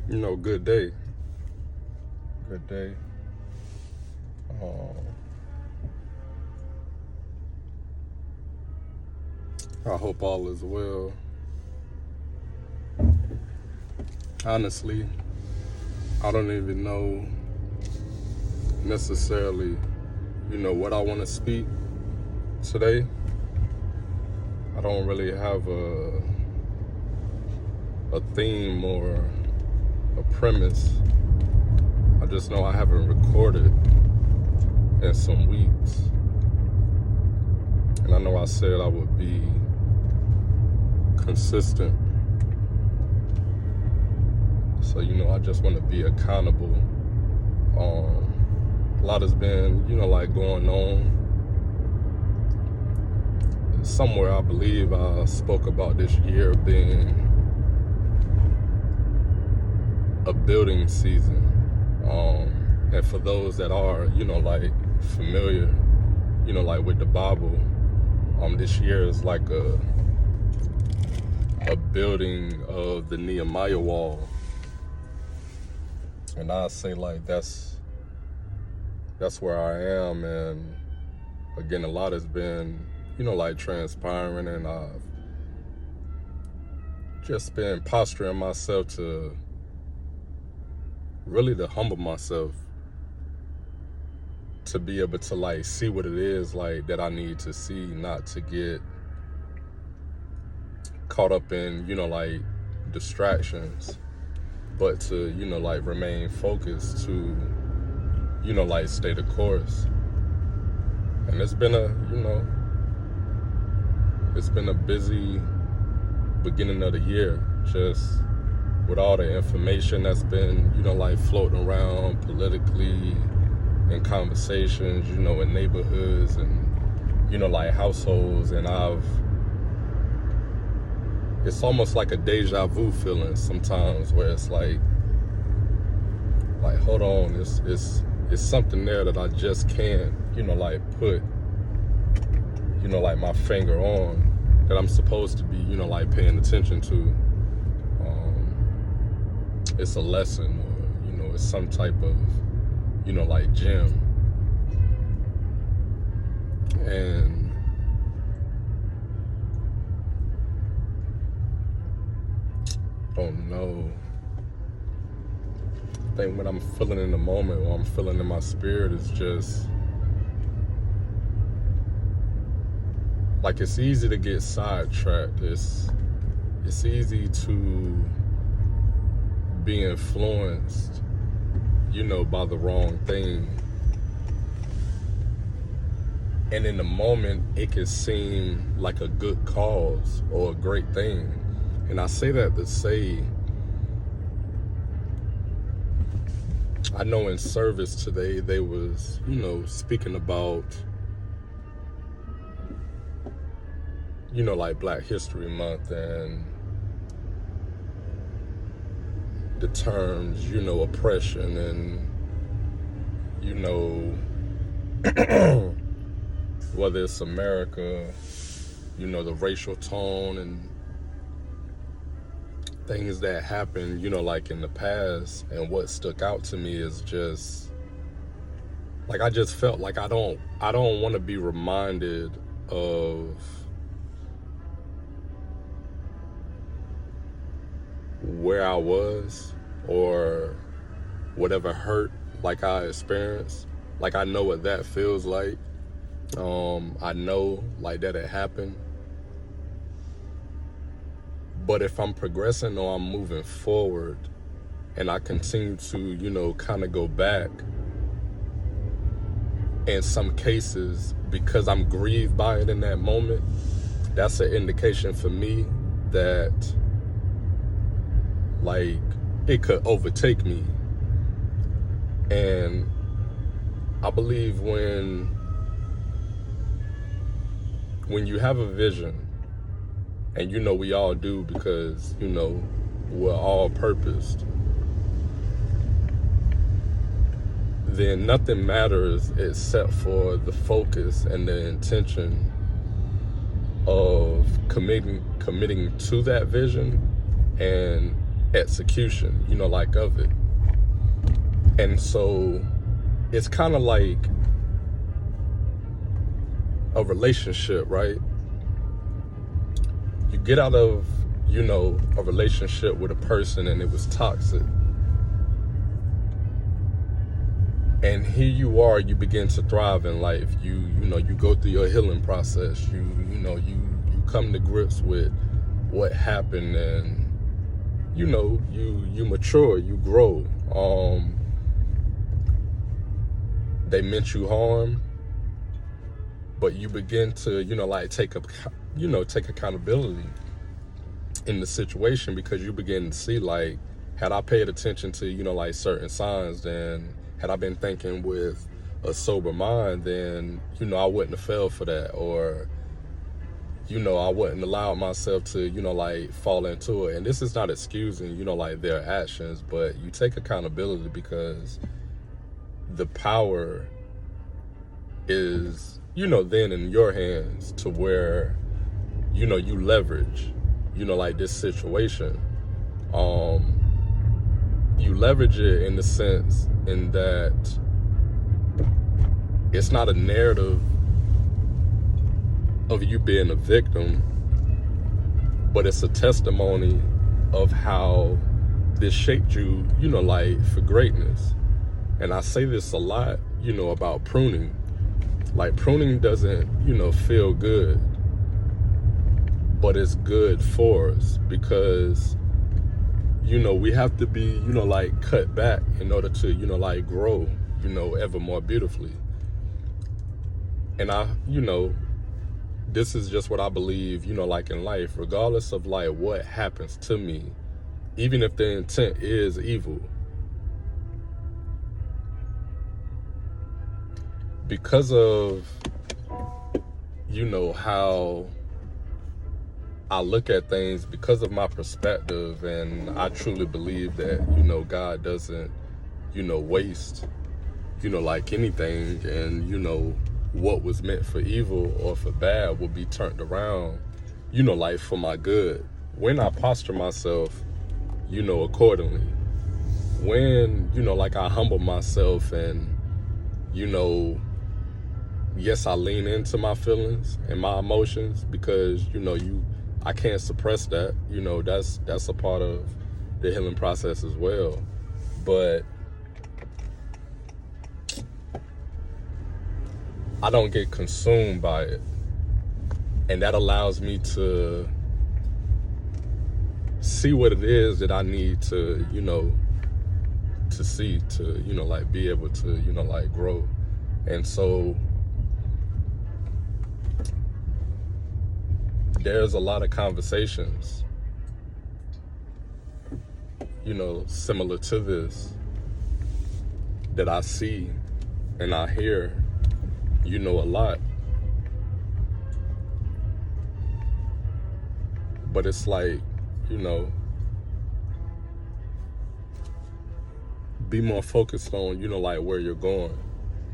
Good day. Good day. I hope all is well. Honestly, I don't even know necessarily, what I want to speak today. I don't really have a theme or a premise. I just know I haven't recorded in some weeks. And I know I said I would be consistent. So, I just want to be accountable. A lot has been, going on. Somewhere I believe I spoke about this year being a building season. And for those that are, familiar, with the Bible, this year is like a building of the Nehemiah wall. And I say that's where I am. And again, a lot has been, transpiring, and I've just been posturing myself to humble myself, to be able to see what it is that I need to see, not to get caught up in, distractions, but to, remain focused, to, stay the course. And it's been a busy beginning of the year, just with all the information that's been, floating around politically, in conversations, in neighborhoods and, households. And it's almost like a deja vu feeling sometimes, where it's like hold on, it's something there that I just can't, put, my finger on, that I'm supposed to be, paying attention to. It's a lesson, or, it's some type of, gem. And I don't know. I think what I'm feeling in the moment, what I'm feeling in my spirit, is just it's easy to get sidetracked. It's easy to be influenced, by the wrong thing. And in the moment, it can seem like a good cause or a great thing. And I say that to say, I know in service today, they was, speaking about, Black History Month, and the terms, oppression, and, whether it's America, the racial tone and things that happened, in the past. And what stuck out to me is just, I just felt like I don't want to be reminded of where I was, or whatever hurt I experienced. I know what that feels like. I know that it happened. But if I'm progressing or I'm moving forward, and I continue to, kind of go back, in some cases, because I'm grieved by it in that moment, that's an indication for me that it could overtake me. And I believe when you have a vision, and we all do, because we're all purposed, then nothing matters except for the focus and the intention of committing to that vision, and execution, like of it. And so it's kind of like a relationship, right? You get out of, a relationship with a person and it was toxic. And here you are, you begin to thrive in life. You go through your healing process. You come to grips with what happened, and you mature, you grow. They meant you harm, but you begin to take accountability in the situation, because you begin to see, like, had I paid attention to certain signs, then had I been thinking with a sober mind, then I wouldn't have fell for that, or I wouldn't allow myself to fall into it. And this is not excusing their actions, but you take accountability, because the power is then in your hands, to where you leverage this situation. You leverage it in the sense in that it's not a narrative of you being a victim, but it's a testimony of how this shaped you, for greatness. And I say this a lot, about pruning. Like, pruning doesn't, feel good, but it's good for us, because we have to be cut back in order to grow ever more beautifully. And this is just what I believe in life, regardless of what happens to me, even if the intent is evil, because of how I look at things, because of my perspective. And I truly believe that God doesn't waste anything, and what was meant for evil or for bad will be turned around for my good, when I posture myself accordingly, when I humble myself, and yes, I lean into my feelings and my emotions, because I can't suppress that. That's a part of the healing process as well. But I don't get consumed by it. And that allows me to see what it is that I need to, to see, to, be able to, grow. And so there's a lot of conversations, similar to this, that I see and I hear, a lot. But it's like, be more focused on, where you're going.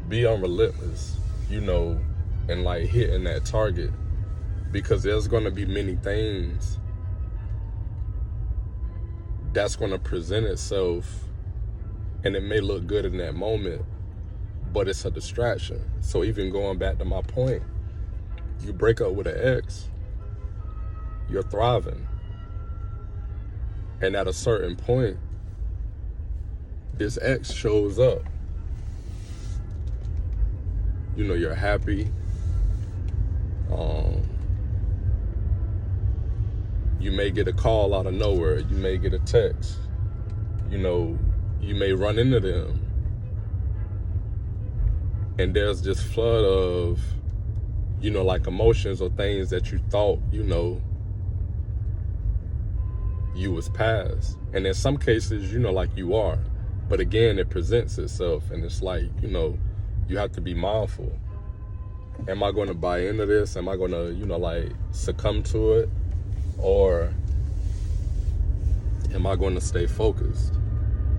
Be unrelentless, and hitting that target. Because there's going to be many things that's going to present itself, and it may look good in that moment, but it's a distraction. So even going back to my point, you break up with an ex, you're thriving. And at a certain point, this ex shows up. You're happy. You may get a call out of nowhere. You may get a text. You may run into them. And there's this flood of, emotions or things that you thought, you was past. And in some cases, you are. But again, it presents itself. And it's like, you have to be mindful. Am I going to buy into this? Am I going to, succumb to it? Or am I going to stay focused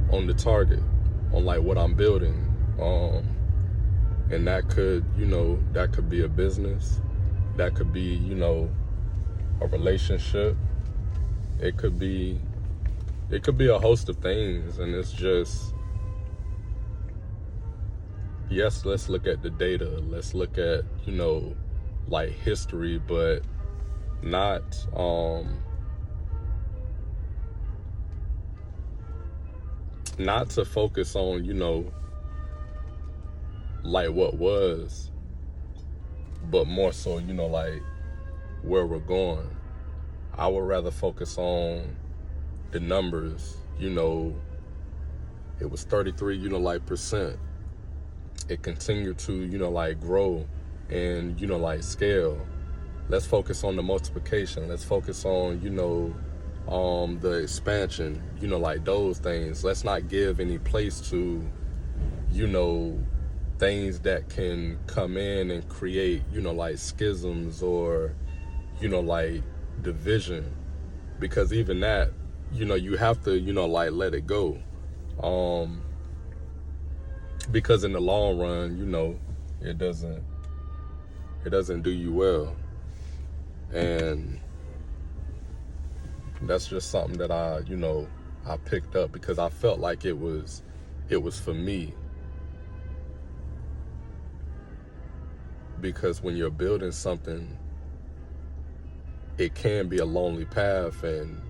on the target, on what I'm building? And that could, that could be a business. That could be, a relationship. It could be, It could be a host of things, and it's just, yes, let's look at the data. Let's look at, like history, but not not to focus on, like what was, but more so, like where we're going. I would rather focus on the numbers. It was 33, like percent. It continued to, like grow and, like scale. Let's focus on the multiplication. Let's focus on, the expansion, like those things. Let's not give any place to, things that can come in and create, like schisms or, like division. Because even that, you have to, like let it go. Because in the long run, it doesn't do you well. And that's just something that I picked up because I felt like it was for me. Because when you're building something, it can be a lonely path, and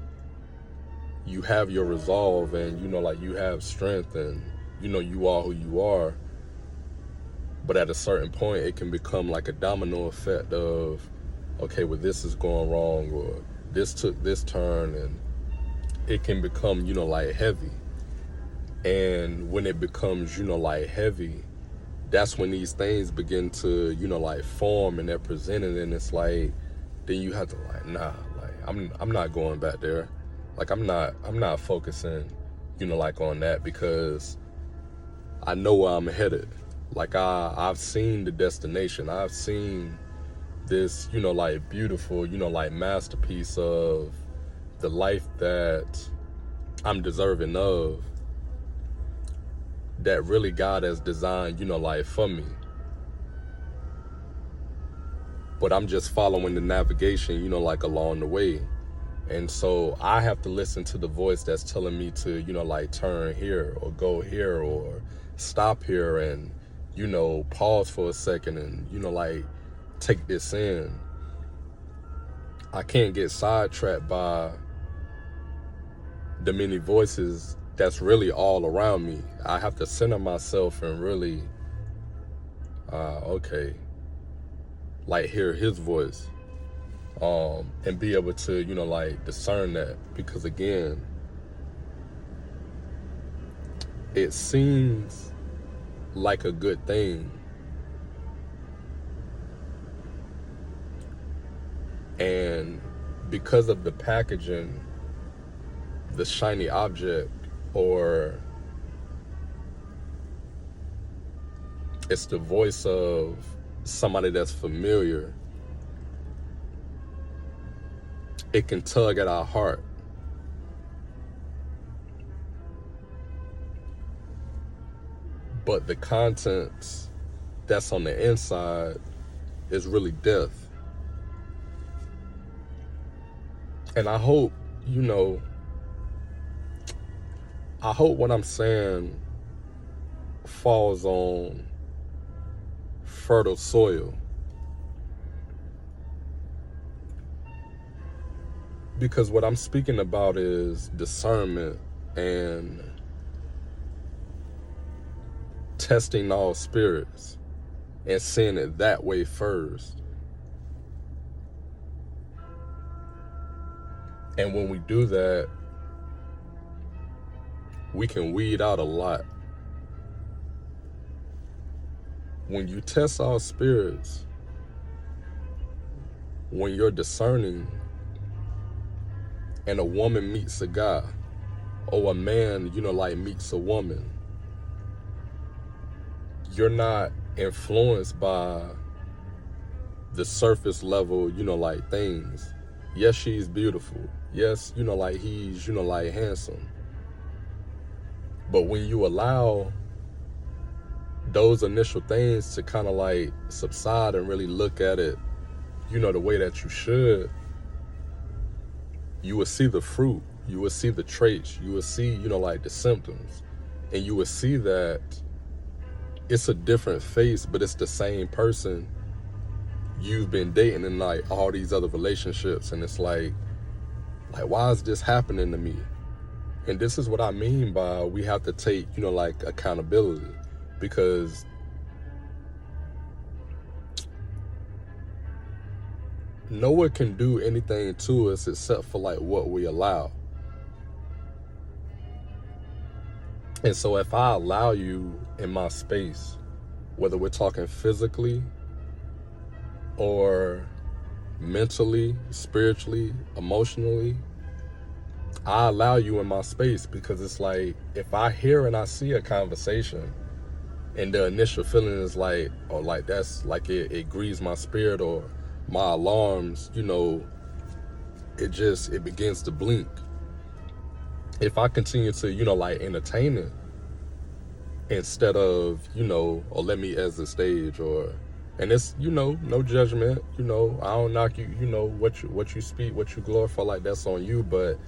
you have your resolve, and like you have strength, and you are who you are. But at a certain point, it can become like a domino effect of, okay, well, this is going wrong, or this took this turn, and it can become, like heavy. And when it becomes, like heavy, that's when these things begin to, like form, and they're presented, and it's like, then you have to like, nah, like I'm not going back there. Like I'm not focusing, like on that, because I know where I'm headed. Like I've seen the destination. I've seen this, like beautiful, like masterpiece of the life that I'm deserving of, that really God has designed, like for me. But I'm just following the navigation, like along the way. And so I have to listen to the voice that's telling me to, like turn here or go here or stop here and, pause for a second and, like take this in. I can't get sidetracked by the many voices that's really all around me. I have to center myself and really, okay, like hear his voice, and be able to, like discern that. Because again, it seems like a good thing, and because of the packaging, the shiny object, or it's the voice of somebody that's familiar, it can tug at our heart. But the contents that's on the inside is really death. And I hope, I hope what I'm saying falls on fertile soil. Because what I'm speaking about is discernment and testing all spirits and seeing it that way first. And when we do that, we can weed out a lot. When you test all spirits, when you're discerning, and a woman meets a guy, or a man, like meets a woman, you're not influenced by the surface level, like things. Yes, she's beautiful. Yes, like he's, like handsome. But when you allow those initial things to kind of like subside and really look at it, the way that you should, you will see the fruit. You will see the traits. You will see, like the symptoms. And you will see that it's a different face, but it's the same person you've been dating in like all these other relationships. And it's like why is this happening to me? And this is what I mean by we have to take, like accountability, because no one can do anything to us except for like what we allow. And so if I allow you in my space, whether we're talking physically or mentally, spiritually, emotionally, I allow you in my space, because it's like if I hear and I see a conversation and the initial feeling is like, or like that's like it grieves my spirit, or my alarms, it begins to blink. If I continue to, like entertain it instead of, or let me exit the stage, and it's, no judgment, I don't knock you, what you speak, what you glorify, like that's on you. But,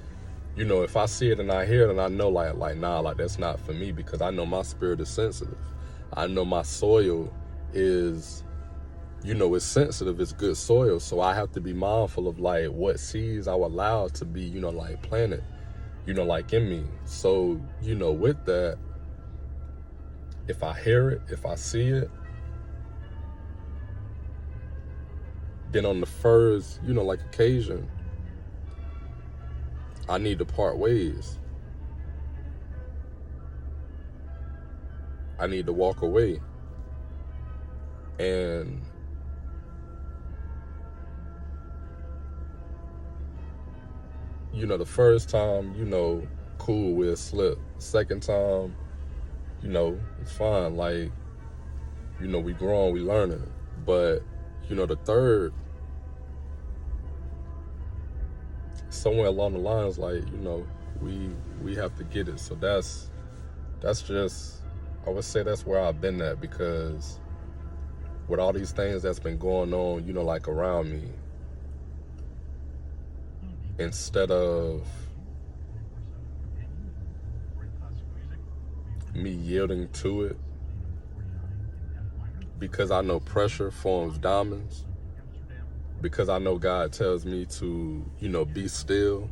if I see it and I hear it and I know like, nah, like that's not for me, because I know my spirit is sensitive. I know my soil is, it's sensitive, it's good soil. So I have to be mindful of like what seeds I will allow to be, like planted, like in me. So, with that, if I hear it, if I see it, then on the first, like occasion, I need to part ways. I need to walk away. And the first time, cool, we'll slip. Second time, it's fine. Like, we growing, we learning. But, the third, somewhere along the lines, like, we have to get it. So that's just, I would say that's where I've been at, because with all these things that's been going on, like around me, instead of me yielding to it, because I know pressure forms diamonds, because I know God tells me to, be still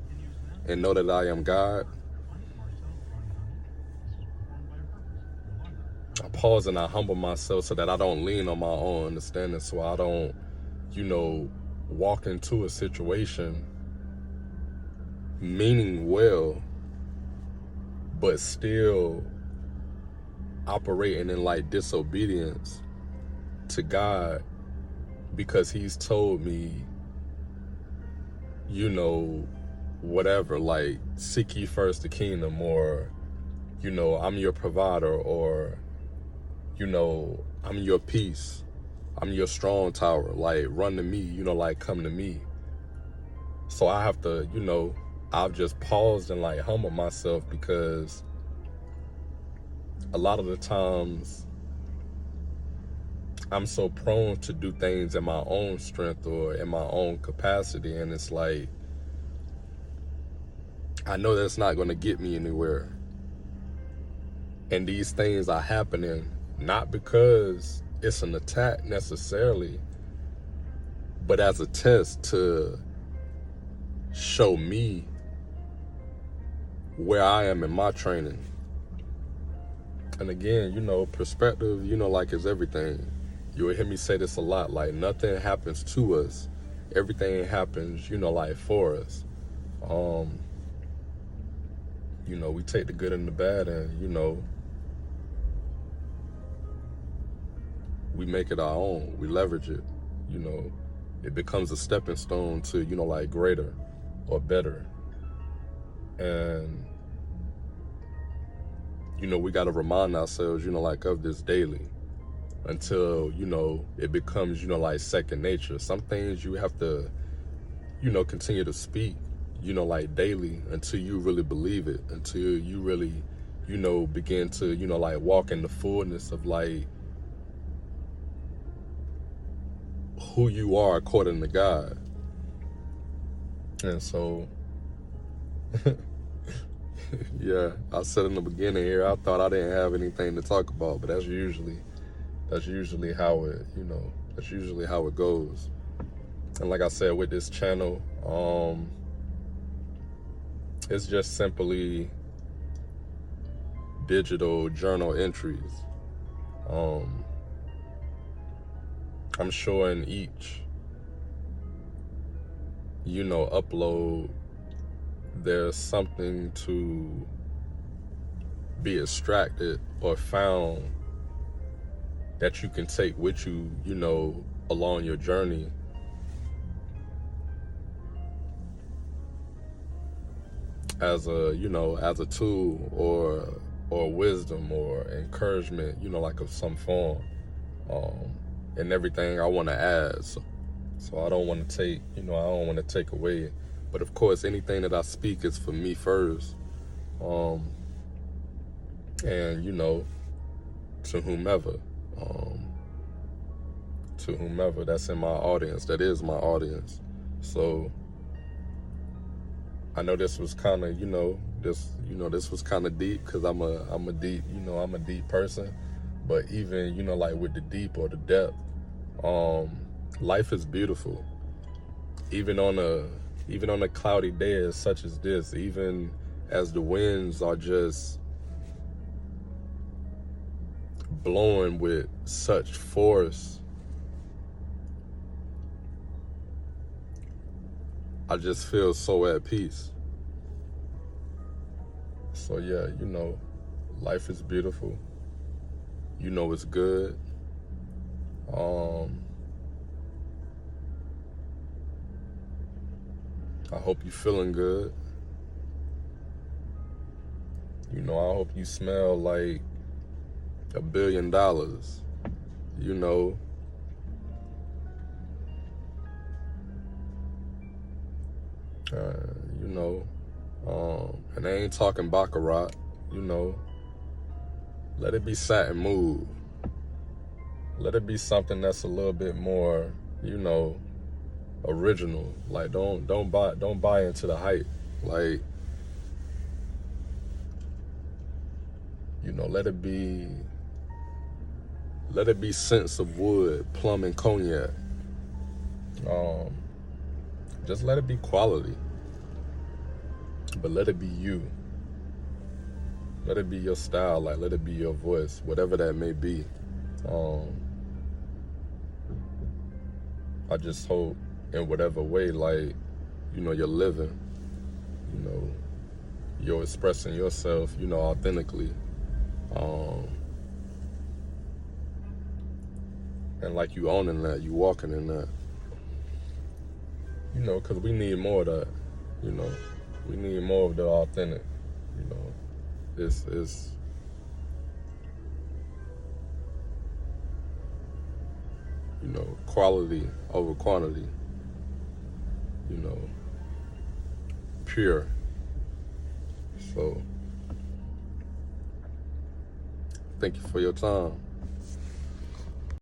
and know that I am God, I pause and I humble myself so that I don't lean on my own understanding, so I don't, walk into a situation meaning well, but still operating in like disobedience to God, because he's told me, whatever, like seek ye first the kingdom, or, I'm your provider, or, I'm your peace, I'm your strong tower, like run to me, like come to me. So I have to, I've just paused and like humble myself, because a lot of the times I'm so prone to do things in my own strength or in my own capacity, and it's like, I know that's not going to get me anywhere. And these things are happening not because it's an attack necessarily, but as a test to show me where I am in my training. And again, perspective, like is everything. You will hear me say this a lot, like nothing happens to us. Everything happens, like for us. We take the good and the bad, and, we make it our own. We leverage it, it becomes a stepping stone to, like greater or better. And, we got to remind ourselves, like of this daily, until, it becomes, like second nature. Some things you have to, continue to speak, like daily, until you really believe it, until you really, begin to, like walk in the fullness of like who you are according to God. And so Yeah, I said in the beginning here, I thought I didn't have anything to talk about, but that's usually how it, that's usually how it goes. And like I said, with this channel, it's just simply digital journal entries. I'm sure in each, upload, there's something to be extracted or found that you can take with you, along your journey. As a tool or wisdom or encouragement, like of some form, and everything I want to add. So I don't want to take, I don't want to take away. But of course, anything that I speak is for me first, and to whomever that's in my audience, that is my audience. So I know this was kind of, this was kind of deep, because I'm a deep person. But even, like with the deep or the depth, life is beautiful. Even on a cloudy day such as this, even as the winds are just blowing with such force, I just feel so at peace. So yeah, life is beautiful. It's good. I hope you're feeling good. I hope you smell like $1 billion. And I ain't talking baccarat, let it be satin move. Let it be something that's a little bit more, original. Like don't buy into the hype. Like, let it be scents of wood, plum, and cognac. Just let it be quality. But let it be you. Let it be your style, like let it be your voice, whatever that may be. I just hope in whatever way, like, you're living, you're expressing yourself, authentically. And like you owning that, you walking in that. Because we need more of that, we need more of the authentic, It's quality over quantity, pure. So thank you for your time.